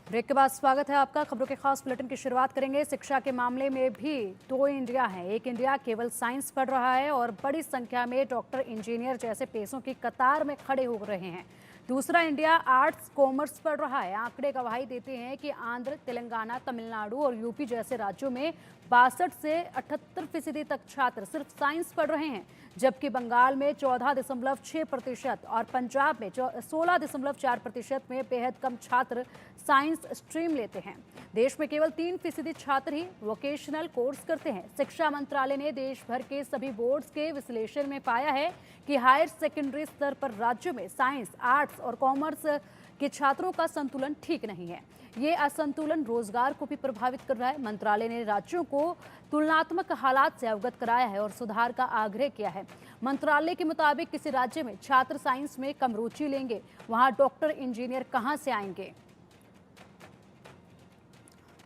Break के बाद स्वागत है आपका। खबरों के खास बुलेटिन की शुरुआत करेंगे। शिक्षा के मामले में भी दो इंडिया है। एक इंडिया केवल साइंस पढ़ रहा है और बड़ी संख्या में डॉक्टर, इंजीनियर जैसे पेशों की कतार में खड़े हो रहे हैं। दूसरा इंडिया आर्ट्स, कॉमर्स पढ़ रहा है। आंकड़े गवाही देते हैं कि आंध्र, तेलंगाना, तमिलनाडु और यूपी जैसे राज्यों में 62 से 78% तक छात्र सिर्फ साइंस पढ़ रहे हैं, जबकि बंगाल में 14.6% और पंजाब में 16.4% में बेहद कम छात्र साइंस स्ट्रीम लेते हैं। देश में केवल 3% छात्र ही वोकेशनल कोर्स करते हैं। शिक्षा मंत्रालय ने देश भर के सभी बोर्ड्स के विश्लेषण में पाया है कि हायर सेकेंडरी स्तर पर राज्यों में साइंस, आर्ट्स और कॉमर्स के छात्रों का संतुलन ठीक नहीं है। ये असंतुलन रोजगार को भी प्रभावित कर रहा है। मंत्रालय ने राज्यों को तुलनात्मक हालात से अवगत कराया है और सुधार का आग्रह किया है। मंत्रालय के मुताबिक किसी राज्य में छात्र साइंस में कम रुचि लेंगे, वहां डॉक्टर, इंजीनियर कहां से आएंगे।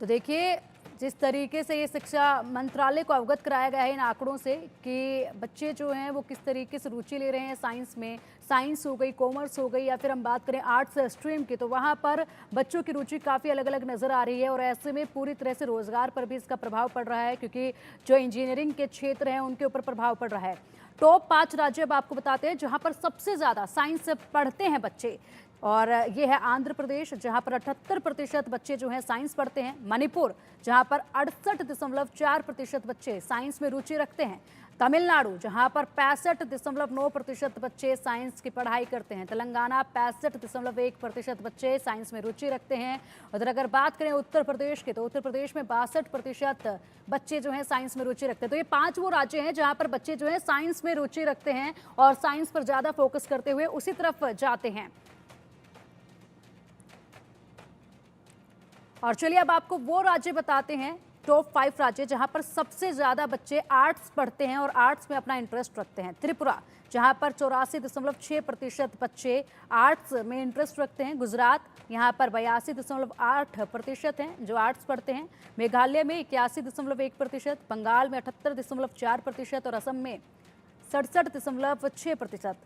तो देखिए, जिस तरीके से ये शिक्षा मंत्रालय को अवगत कराया गया है इन आंकड़ों से कि बच्चे जो हैं वो किस तरीके से रुचि ले रहे हैं साइंस में। साइंस हो गई, कॉमर्स हो गई, या फिर हम बात करें आर्ट्स स्ट्रीम की, तो वहाँ पर बच्चों की रुचि काफ़ी अलग अलग नज़र आ रही है। और ऐसे में पूरी तरह से रोजगार पर भी इसका प्रभाव पड़ रहा है, क्योंकि जो इंजीनियरिंग के क्षेत्र हैं उनके ऊपर प्रभाव पड़ रहा है। टॉप 5 राज्य अब आपको बताते हैं जहाँ पर सबसे ज़्यादा साइंस पढ़ते हैं बच्चे, और ये है आंध्र प्रदेश, जहां पर 78% बच्चे जो हैं साइंस पढ़ते हैं। मणिपुर, जहां पर 68.4% बच्चे साइंस में रुचि रखते हैं। तमिलनाडु, जहां पर 65.9% बच्चे साइंस की पढ़ाई करते हैं। तेलंगाना 65.1% बच्चे साइंस में रुचि रखते हैं। उधर अगर बात करें उत्तर प्रदेश की, तो उत्तर प्रदेश में 62% बच्चे जो हैं साइंस में रुचि रखते हैं। तो ये 5 वो राज्य हैं जहां पर बच्चे जो हैं साइंस में रुचि रखते हैं और साइंस पर ज्यादा फोकस करते हुए उसी तरफ जाते हैं। और चलिए अब आपको वो राज्य बताते हैं, टॉप 5 राज्य जहां पर सबसे ज्यादा बच्चे आर्ट्स पढ़ते हैं और आर्ट्स में अपना इंटरेस्ट रखते हैं। त्रिपुरा, जहां पर 84.6% बच्चे आर्ट्स में इंटरेस्ट रखते हैं। गुजरात, यहां पर 82.8% हैं जो आर्ट्स पढ़ते हैं। मेघालय में 81.1%, बंगाल में 78.4% और असम में 67.6%,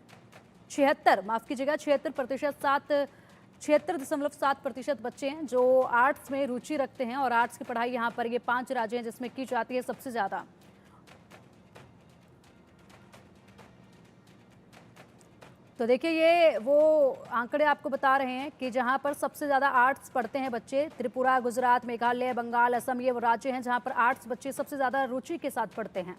76.7% बच्चे हैं जो आर्ट्स में रुचि रखते हैं। और आर्ट्स की पढ़ाई यहाँ पर ये 5 राज्य हैं जिसमें की जाती है सबसे ज्यादा। तो देखिए, ये वो आंकड़े आपको बता रहे हैं कि जहां पर सबसे ज्यादा आर्ट्स पढ़ते हैं बच्चे। त्रिपुरा, गुजरात, मेघालय, बंगाल, असम, ये वो राज्य हैं जहां पर आर्ट्स बच्चे सबसे ज्यादा रुचि के साथ पढ़ते हैं।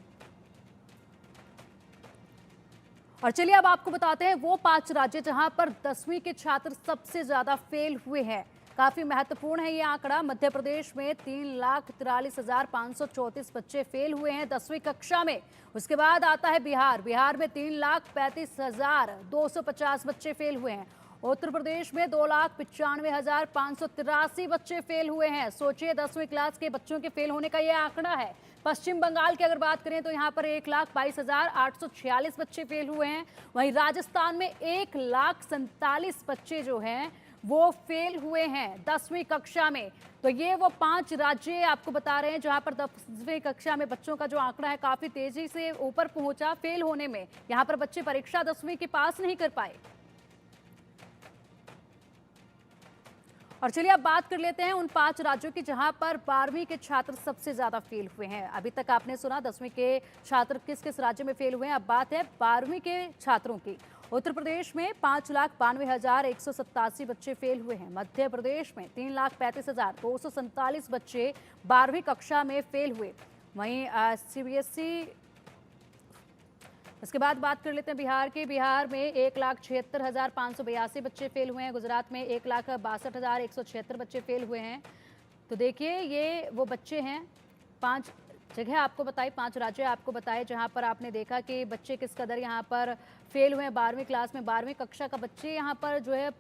और चलिए अब आपको बताते हैं वो 5 राज्य जहां पर 10वीं के छात्र सबसे ज्यादा फेल हुए हैं। काफी महत्वपूर्ण है ये आंकड़ा। मध्य प्रदेश में 3,43,534 बच्चे फेल हुए हैं 10वीं कक्षा में। उसके बाद आता है बिहार। बिहार में 3,35,250 बच्चे फेल हुए हैं। उत्तर प्रदेश में 2,95,583 बच्चे फेल हुए हैं। सोचिए, 10वीं क्लास के बच्चों के फेल होने का ये आंकड़ा है। पश्चिम बंगाल की अगर बात करें तो यहाँ पर 1,22,846 बच्चे फेल हुए हैं। वहीं राजस्थान में 1,47,000 बच्चे जो हैं वो फेल हुए हैं 10वीं कक्षा में। तो ये वो 5 राज्य आपको बता रहे हैं जहां पर 10वीं कक्षा में बच्चों का जो आंकड़ा है काफी तेजी से ऊपर पहुंचा फेल होने में। यहाँ पर बच्चे परीक्षा 10वीं की पास नहीं कर पाए। और चलिए अब बात कर लेते हैं उन 5 राज्यों की जहां पर 12वीं के छात्र सबसे ज्यादा फेल हुए हैं। अभी तक आपने सुना 10वीं के छात्र किस किस राज्य में फेल हुए हैं। अब बात है 12वीं के छात्रों की। उत्तर प्रदेश में 5,92,187 बच्चे फेल हुए हैं। मध्य प्रदेश में 3,35,247 बच्चे 12वीं कक्षा में फेल हुए। वहीं सीबीएसई, इसके बाद बात कर लेते हैं बिहार की। बिहार में 1,76,582 बच्चे फेल हुए हैं। गुजरात में 1,62,176 बच्चे फेल हुए हैं। तो देखिए, ये वो बच्चे हैं। 5 जगह आपको बताई, 5 राज्य आपको बताए जहां पर आपने देखा कि बच्चे किस कदर यहां पर फेल हुए हैं 12वीं क्लास में। 12वीं कक्षा का बच्चे यहां पर जो है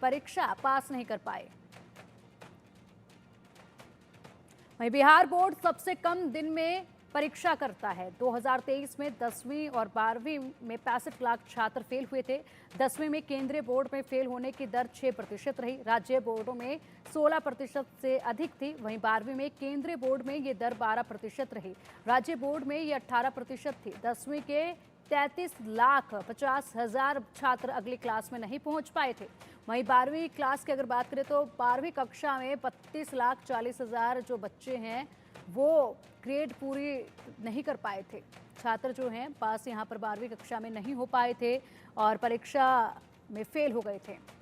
परीक्षा पास नहीं कर पाए। वहीं बिहार बोर्ड सबसे कम दिन में परीक्षा करता है। 2023 में 10वीं और 12वीं में 65 लाख छात्र फेल हुए थे। 10वीं में केंद्रीय बोर्ड में फेल होने की दर 6% रही। राज्य बोर्डों में 16% से अधिक थी। वहीं 12वीं में केंद्रीय बोर्ड में ये दर 12% रही। राज्य बोर्ड में ये 18% थी। 10वीं के 33,50,000 छात्र अगली क्लास में नहीं पहुंच पाए थे। वहीं 12वीं क्लास की अगर बात करें तो 12वीं कक्षा में 32,40,000 जो बच्चे हैं वो ग्रेड पूरी नहीं कर पाए थे। छात्र जो हैं पास यहाँ पर 12वीं कक्षा में नहीं हो पाए थे और परीक्षा में फेल हो गए थे।